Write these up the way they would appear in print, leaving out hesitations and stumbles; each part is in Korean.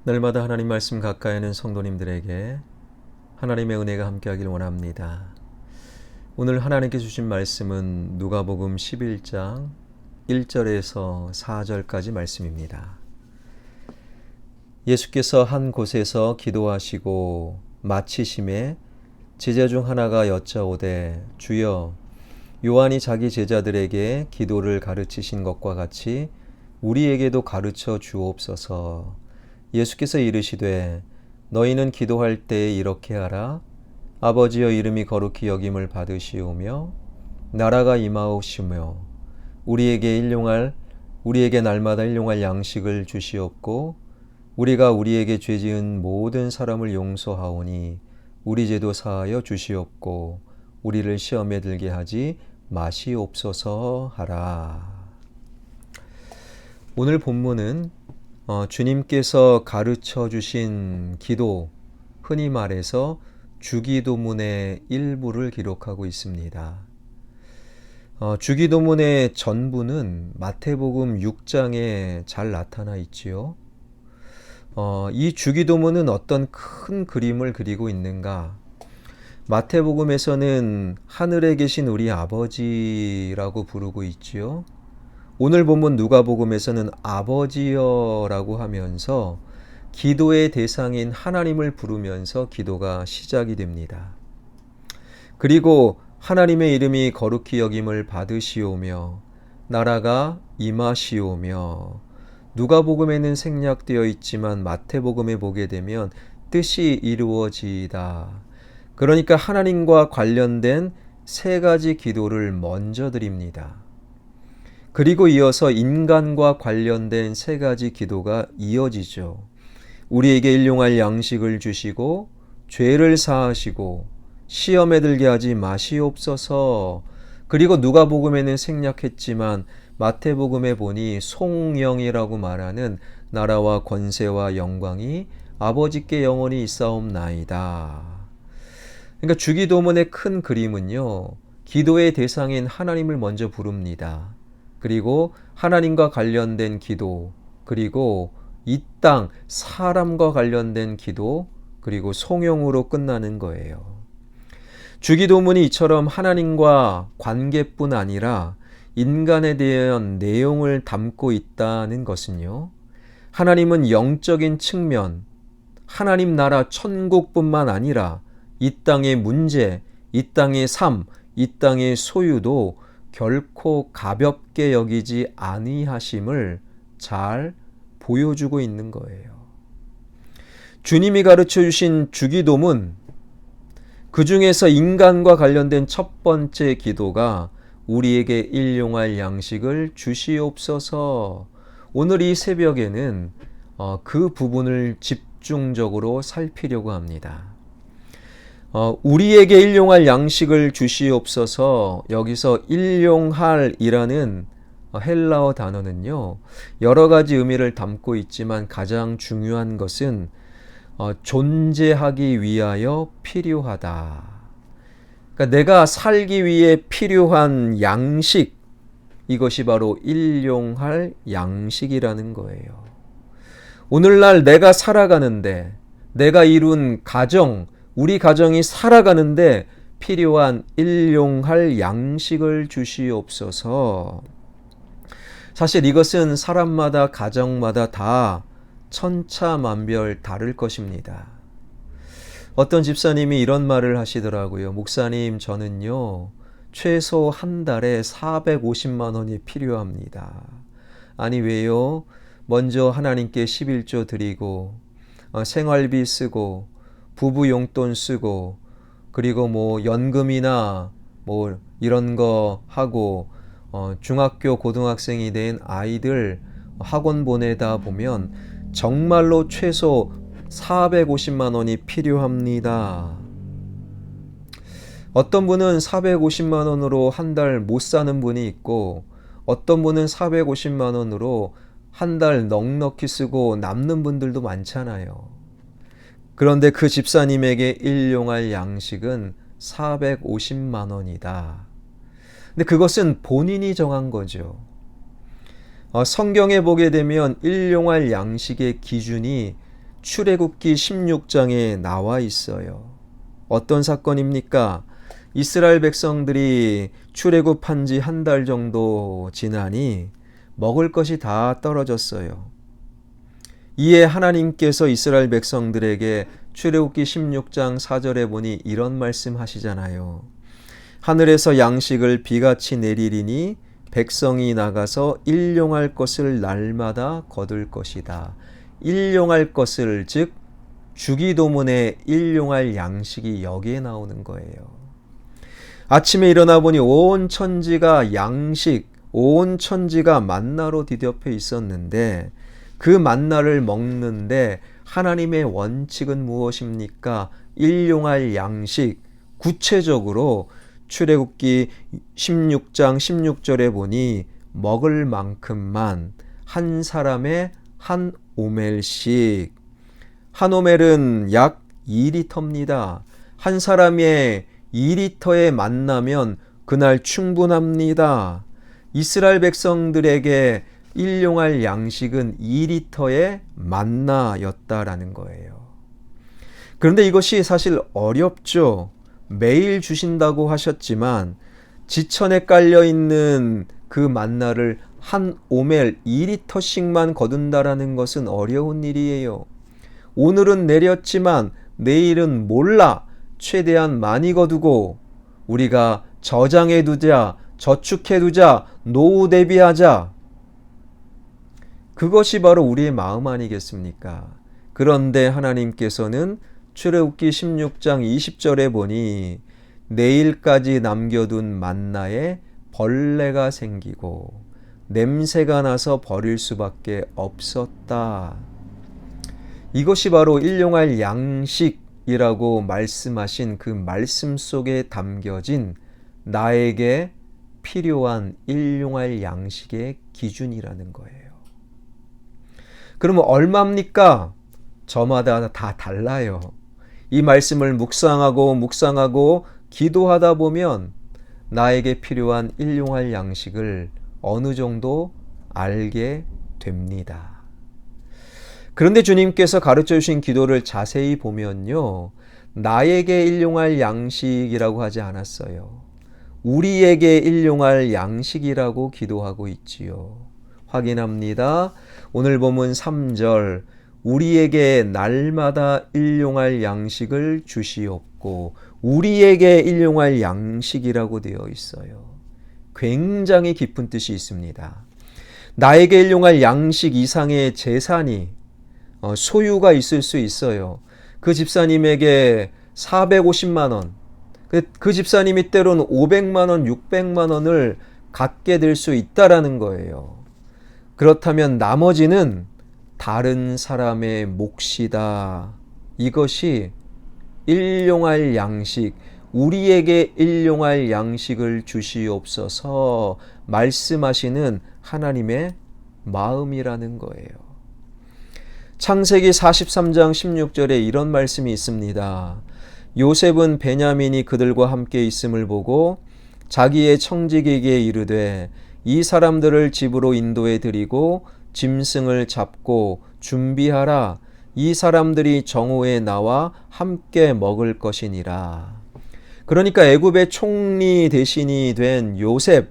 날마다 하나님 말씀 가까이 하는 성도님들에게 하나님의 은혜가 함께하길 원합니다. 오늘 하나님께 주신 말씀은 누가복음 11장 1절에서 4절까지 말씀입니다. 예수께서 한 곳에서 기도하시고 마치심에 제자 중 하나가 여짜오되 주여 요한이 자기 제자들에게 기도를 가르치신 것과 같이 우리에게도 가르쳐 주옵소서. 예수께서 이르시되 너희는 기도할 때에 이렇게 하라. 아버지여 이름이 거룩히 여김을 받으시오며 나라가 임하옵시며 우리에게 날마다 일용할 양식을 주시옵고 우리가 우리에게 죄지은 모든 사람을 용서하오니 우리 죄도 사하여 주시옵고 우리를 시험에 들게 하지 마시옵소서 하라. 오늘 본문은 주님께서 가르쳐 주신 기도, 흔히 말해서 주기도문의 일부를 기록하고 있습니다. 주기도문의 전부는 마태복음 6장에 잘 나타나 있지요. 이 주기도문은 어떤 큰 그림을 그리고 있는가? 마태복음에서는 하늘에 계신 우리 아버지라고 부르고 있지요. 오늘 본문 누가복음에서는 아버지여라고 하면서 기도의 대상인 하나님을 부르면서 기도가 시작이 됩니다. 그리고 하나님의 이름이 거룩히 여김을 받으시오며 나라가 임하시오며 누가복음에는 생략되어 있지만 마태복음에 보게 되면 뜻이 이루어지이다. 그러니까 하나님과 관련된 세 가지 기도를 먼저 드립니다. 그리고 이어서 인간과 관련된 세 가지 기도가 이어지죠. 우리에게 일용할 양식을 주시고 죄를 사하시고 시험에 들게 하지 마시옵소서. 그리고 누가복음에는 생략했지만 마태복음에 보니 송영이라고 말하는 나라와 권세와 영광이 아버지께 영원히 있사옵나이다. 그러니까 주기도문의 큰 그림은요, 기도의 대상인 하나님을 먼저 부릅니다. 그리고 하나님과 관련된 기도, 그리고 이 땅 사람과 관련된 기도, 그리고 송영으로 끝나는 거예요. 주기도문이 이처럼 하나님과 관계뿐 아니라 인간에 대한 내용을 담고 있다는 것은요, 하나님은 영적인 측면, 하나님 나라 천국뿐만 아니라 이 땅의 문제, 이 땅의 삶, 이 땅의 소유도 결코 가볍게 여기지 아니하심을 잘 보여주고 있는 거예요. 주님이 가르쳐 주신 주기도문, 그 중에서 인간과 관련된 첫 번째 기도가 우리에게 일용할 양식을 주시옵소서. 오늘 이 새벽에는 그 부분을 집중적으로 살피려고 합니다. 우리에게 일용할 양식을 주시옵소서. 여기서 일용할이라는 헬라어 단어는요, 여러 가지 의미를 담고 있지만 가장 중요한 것은 존재하기 위하여 필요하다. 그러니까 내가 살기 위해 필요한 양식, 이것이 바로 일용할 양식이라는 거예요. 오늘날 내가 살아가는데, 내가 이룬 가정, 우리 가정이 살아가는데 필요한 일용할 양식을 주시옵소서. 사실 이것은 사람마다 가정마다 다 천차만별 다를 것입니다. 어떤 집사님이 이런 말을 하시더라고요. 목사님, 저는요 최소 한 달에 450만 원이 필요합니다. 아니 왜요? 먼저 하나님께 11조 드리고 생활비 쓰고 부부 용돈 쓰고 그리고 연금이나 이런 거 하고 중학교 고등학생이 된 아이들 학원 보내다 보면 정말로 최소 450만 원이 필요합니다. 어떤 분은 450만 원으로 한 달 못 사는 분이 있고 어떤 분은 450만 원으로 한 달 넉넉히 쓰고 남는 분들도 많잖아요. 그런데 그 집사님에게 일용할 양식은 450만 원이다. 근데 그것은 본인이 정한 거죠. 성경에 보게 되면 일용할 양식의 기준이 출애굽기 16장에 나와 있어요. 어떤 사건입니까? 이스라엘 백성들이 출애굽한 지 한 달 정도 지나니 먹을 것이 다 떨어졌어요. 이에 하나님께서 이스라엘 백성들에게 출애굽기 16장 4절에 보니 이런 말씀 하시잖아요. 하늘에서 양식을 비같이 내리리니 백성이 나가서 일용할 것을 날마다 거둘 것이다. 일용할 것을, 즉 주기도문에 일용할 양식이 여기에 나오는 거예요. 아침에 일어나 보니 온 천지가 양식, 온 천지가 만나로 뒤덮여 있었는데 그 만나를 먹는데 하나님의 원칙은 무엇입니까? 일용할 양식, 구체적으로 출애굽기 16장 16절에 보니 먹을 만큼만 한 사람의 한 오멜씩, 한 오멜은 약 2리터입니다. 한 사람의 2리터에 만나면 그날 충분합니다. 이스라엘 백성들에게 일용할 양식은 2리터의 만나였다라는 거예요. 그런데 이것이 사실 어렵죠. 매일 주신다고 하셨지만 지천에 깔려 있는 그 만나를 한 오멜 2리터씩만 거둔다라는 것은 어려운 일이에요. 오늘은 내렸지만 내일은 몰라. 최대한 많이 거두고 우리가 저장해 두자, 저축해 두자, 노후 대비하자. 그것이 바로 우리의 마음 아니겠습니까? 그런데 하나님께서는 출애굽기 16장 20절에 보니 내일까지 남겨둔 만나에 벌레가 생기고 냄새가 나서 버릴 수밖에 없었다. 이것이 바로 일용할 양식이라고 말씀하신 그 말씀 속에 담겨진 나에게 필요한 일용할 양식의 기준이라는 거예요. 그러면 얼마입니까? 저마다 다 달라요. 이 말씀을 묵상하고 기도하다 보면 나에게 필요한 일용할 양식을 어느 정도 알게 됩니다. 그런데 주님께서 가르쳐 주신 기도를 자세히 보면요, 나에게 일용할 양식이라고 하지 않았어요. 우리에게 일용할 양식이라고 기도하고 있지요. 확인합니다. 오늘 본문 3절, 우리에게 날마다 일용할 양식을 주시옵고, 우리에게 일용할 양식이라고 되어 있어요. 굉장히 깊은 뜻이 있습니다. 나에게 일용할 양식 이상의 재산이, 소유가 있을 수 있어요. 그 집사님에게 450만 원, 그 집사님이 때로는 500만 원, 600만 원을 갖게 될 수 있다라는 거예요. 그렇다면 나머지는 다른 사람의 몫이다. 이것이 일용할 양식, 우리에게 일용할 양식을 주시옵소서 말씀하시는 하나님의 마음이라는 거예요. 창세기 43장 16절에 이런 말씀이 있습니다. 요셉은 베냐민이 그들과 함께 있음을 보고 자기의 청지기에게 이르되 이 사람들을 집으로 인도해 드리고 짐승을 잡고 준비하라. 이 사람들이 정오에 나와 함께 먹을 것이니라. 그러니까 애굽의 총리 대신이 된 요셉,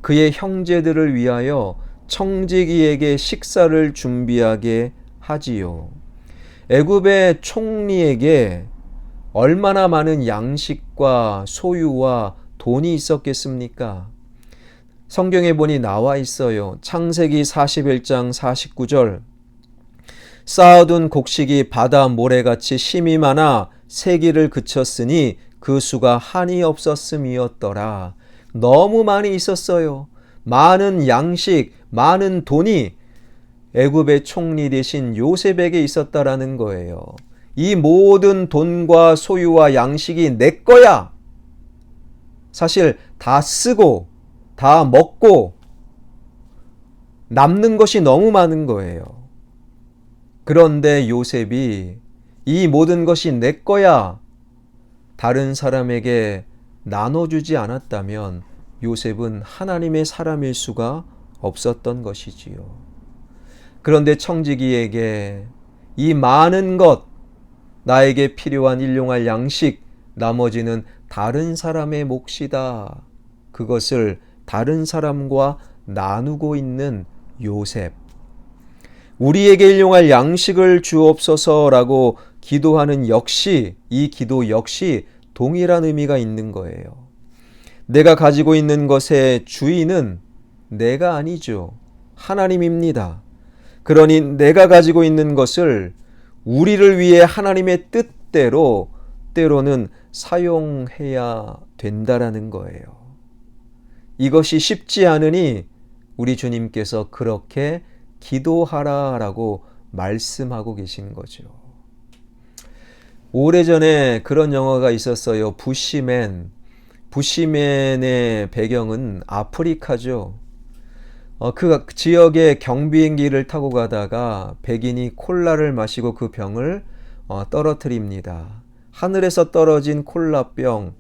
그의 형제들을 위하여 청지기에게 식사를 준비하게 하지요. 애굽의 총리에게 얼마나 많은 양식과 소유와 돈이 있었겠습니까? 성경에 보니 나와 있어요. 창세기 41장 49절, 쌓아둔 곡식이 바다 모래같이 심이 많아 세기를 그쳤으니 그 수가 한이 없었음이었더라. 너무 많이 있었어요. 많은 양식, 많은 돈이 애굽의 총리 대신 요셉에게 있었다라는 거예요. 이 모든 돈과 소유와 양식이 내 거야. 사실 다 쓰고 다 먹고 남는 것이 너무 많은 거예요. 그런데 요셉이 이 모든 것이 내 거야 다른 사람에게 나눠주지 않았다면 요셉은 하나님의 사람일 수가 없었던 것이지요. 그런데 청지기에게 이 많은 것, 나에게 필요한 일용할 양식, 나머지는 다른 사람의 몫이다. 그것을 다른 사람과 나누고 있는 요셉. 우리에게 일용할 양식을 주옵소서라고 기도하는 역시, 이 기도 역시 동일한 의미가 있는 거예요. 내가 가지고 있는 것의 주인은 내가 아니죠. 하나님입니다. 그러니 내가 가지고 있는 것을 우리를 위해 하나님의 뜻대로 때로는 사용해야 된다라는 거예요. 이것이 쉽지 않으니 우리 주님께서 그렇게 기도하라라고 말씀하고 계신 거죠. 오래전에 그런 영화가 있었어요. 부시맨. 부시맨의 배경은 아프리카죠. 그 지역의 경비행기를 타고 가다가 백인이 콜라를 마시고 그 병을 떨어뜨립니다. 하늘에서 떨어진 콜라병.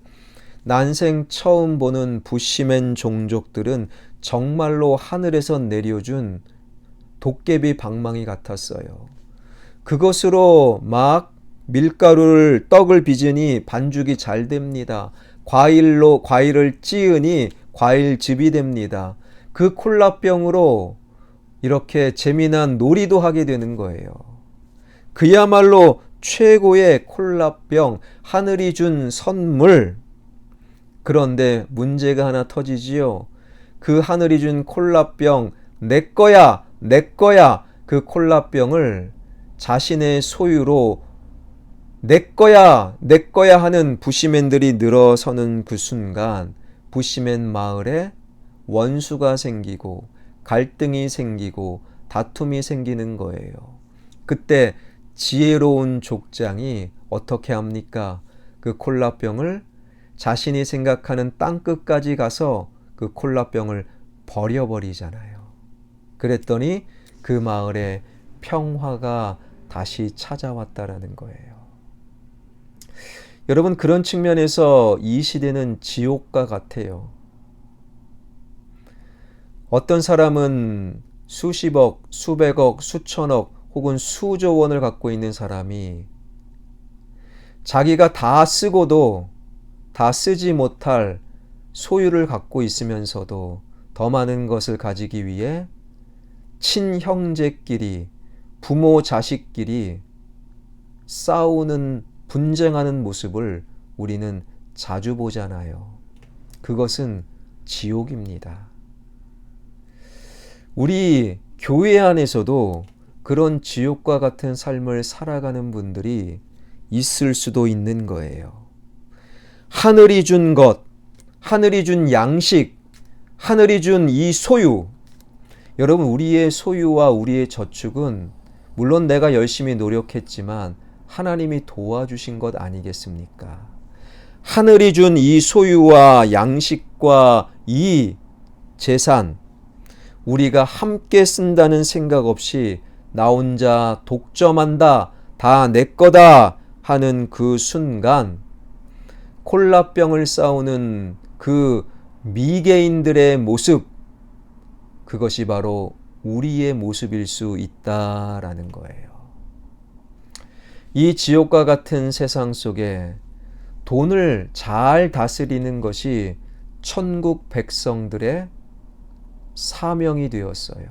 난생 처음 보는 부시맨 종족들은 정말로 하늘에서 내려준 도깨비 방망이 같았어요. 그것으로 막 밀가루를 떡을 빚으니 반죽이 잘 됩니다. 과일을 찌으니 과일즙이 됩니다. 그 콜라병으로 이렇게 재미난 놀이도 하게 되는 거예요. 그야말로 최고의 콜라병, 하늘이 준 선물. 그런데 문제가 하나 터지지요. 그 하늘이 준 콜라병, 내 거야, 내 거야. 그 콜라병을 자신의 소유로 내 거야, 내 거야 하는 부시맨들이 늘어서는 그 순간 부시맨 마을에 원수가 생기고 갈등이 생기고 다툼이 생기는 거예요. 그때 지혜로운 족장이 어떻게 합니까? 그 콜라병을 자신이 생각하는 땅끝까지 가서 그 콜라병을 버려버리잖아요. 그랬더니 그 마을에 평화가 다시 찾아왔다라는 거예요. 여러분, 그런 측면에서 이 시대는 지옥과 같아요. 어떤 사람은 수십억, 수백억, 수천억 혹은 수조 원을 갖고 있는 사람이 자기가 다 쓰고도 다 쓰지 못할 소유를 갖고 있으면서도 더 많은 것을 가지기 위해 친형제끼리, 부모 자식끼리 싸우는, 분쟁하는 모습을 우리는 자주 보잖아요. 그것은 지옥입니다. 우리 교회 안에서도 그런 지옥과 같은 삶을 살아가는 분들이 있을 수도 있는 거예요. 하늘이 준 것, 하늘이 준 양식, 하늘이 준 이 소유. 여러분, 우리의 소유와 우리의 저축은 물론 내가 열심히 노력했지만 하나님이 도와주신 것 아니겠습니까? 하늘이 준 이 소유와 양식과 이 재산, 우리가 함께 쓴다는 생각 없이 나 혼자 독점한다, 다 내 거다 하는 그 순간 콜라병을 싸우는 그 미개인들의 모습, 그것이 바로 우리의 모습일 수 있다라는 거예요. 이 지옥과 같은 세상 속에 돈을 잘 다스리는 것이 천국 백성들의 사명이 되었어요.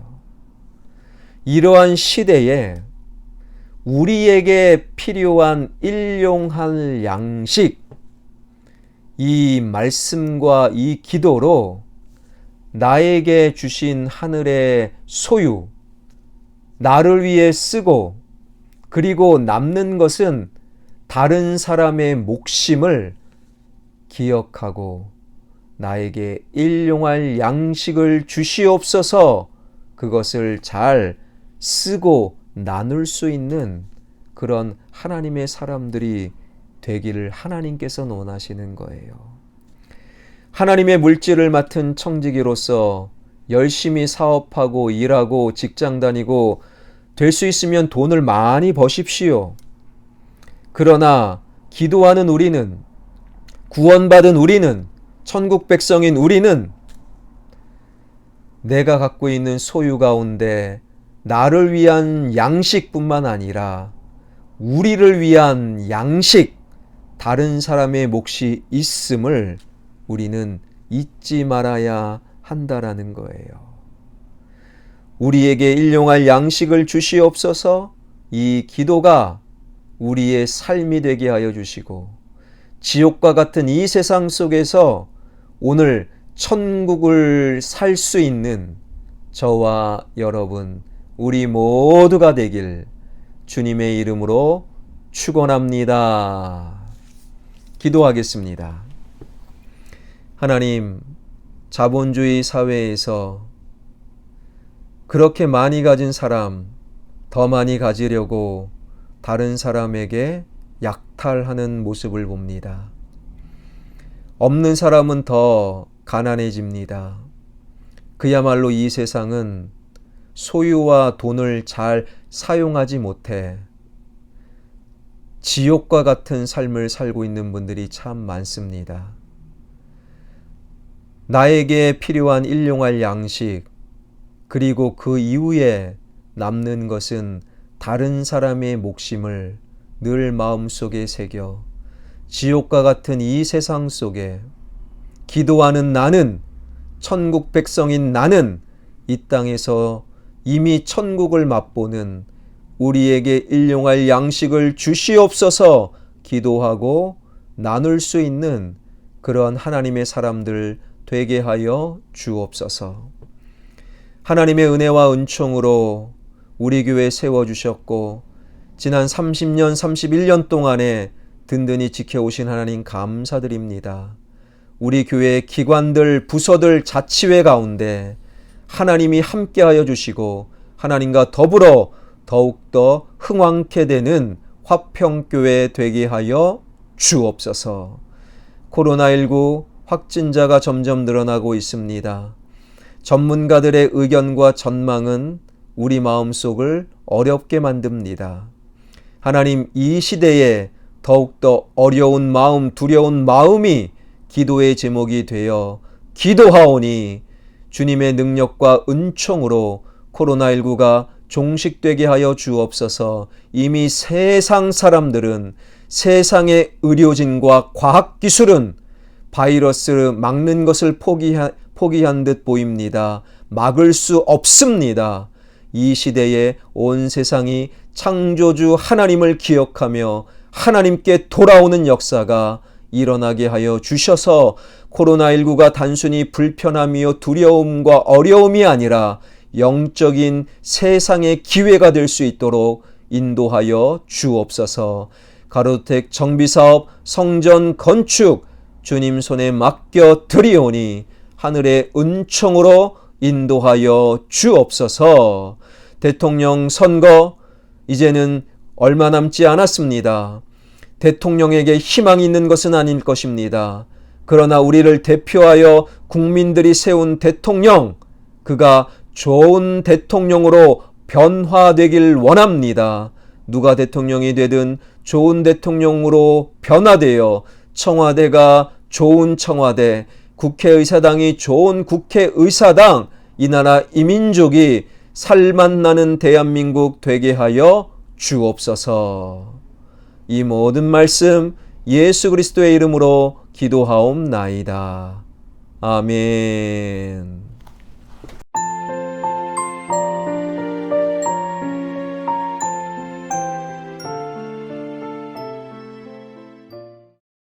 이러한 시대에 우리에게 필요한 일용할 양식, 이 말씀과 이 기도로 나에게 주신 하늘의 소유, 나를 위해 쓰고 그리고 남는 것은 다른 사람의 목심을 기억하고 나에게 일용할 양식을 주시옵소서, 그것을 잘 쓰고 나눌 수 있는 그런 하나님의 사람들이 되기를 하나님께서 원하시는 거예요. 하나님의 물질을 맡은 청지기로서 열심히 사업하고 일하고 직장 다니고 될 수 있으면 돈을 많이 버십시오. 그러나 기도하는 우리는, 구원받은 우리는, 천국 백성인 우리는 내가 갖고 있는 소유 가운데 나를 위한 양식뿐만 아니라 우리를 위한 양식, 다른 사람의 몫이 있음을 우리는 잊지 말아야 한다라는 거예요. 우리에게 일용할 양식을 주시옵소서. 이 기도가 우리의 삶이 되게 하여 주시고, 지옥과 같은 이 세상 속에서 오늘 천국을 살 수 있는 저와 여러분, 우리 모두가 되길 주님의 이름으로 축원합니다. 기도하겠습니다. 하나님, 자본주의 사회에서 그렇게 많이 가진 사람, 더 많이 가지려고 다른 사람에게 약탈하는 모습을 봅니다. 없는 사람은 더 가난해집니다. 그야말로 이 세상은 소유와 돈을 잘 사용하지 못해 지옥과 같은 삶을 살고 있는 분들이 참 많습니다. 나에게 필요한 일용할 양식, 그리고 그 이후에 남는 것은 다른 사람의 목숨을 늘 마음속에 새겨 지옥과 같은 이 세상 속에 기도하는 나는, 천국 백성인 나는 이 땅에서 이미 천국을 맛보는 우리에게 일용할 양식을 주시옵소서 기도하고 나눌 수 있는 그런 하나님의 사람들 되게 하여 주옵소서. 하나님의 은혜와 은총으로 우리 교회 세워주셨고 지난 30년, 31년 동안에 든든히 지켜오신 하나님 감사드립니다. 우리 교회 기관들, 부서들, 자치회 가운데 하나님이 함께하여 주시고 하나님과 더불어 더욱더 흥왕케 되는 화평교회 되게 하여 주옵소서. 코로나19 확진자가 점점 늘어나고 있습니다. 전문가들의 의견과 전망은 우리 마음속을 어렵게 만듭니다. 하나님, 이 시대에 더욱더 어려운 마음, 두려운 마음이 기도의 제목이 되어 기도하오니 주님의 능력과 은총으로 코로나19가 종식되게 하여 주옵소서. 이미 세상 사람들은, 세상의 의료진과 과학기술은 바이러스를 막는 것을 포기한 듯 보입니다. 막을 수 없습니다. 이 시대에 온 세상이 창조주 하나님을 기억하며 하나님께 돌아오는 역사가 일어나게 하여 주셔서 코로나19가 단순히 불편함이요 두려움과 어려움이 아니라 영적인 세상의 기회가 될 수 있도록 인도하여 주옵소서. 가로주택 정비사업, 성전 건축 주님 손에 맡겨 드리오니 하늘의 은총으로 인도하여 주옵소서. 대통령 선거 이제는 얼마 남지 않았습니다. 대통령에게 희망이 있는 것은 아닐 것입니다. 그러나 우리를 대표하여 국민들이 세운 대통령, 그가 좋은 대통령으로 변화되길 원합니다. 누가 대통령이 되든 좋은 대통령으로 변화되어 청와대가 좋은 청와대, 국회의사당이 좋은 국회의사당, 이 나라 이 민족이 살맛나는 대한민국 되게 하여 주옵소서. 이 모든 말씀 예수 그리스도의 이름으로 기도하옵나이다. 아멘.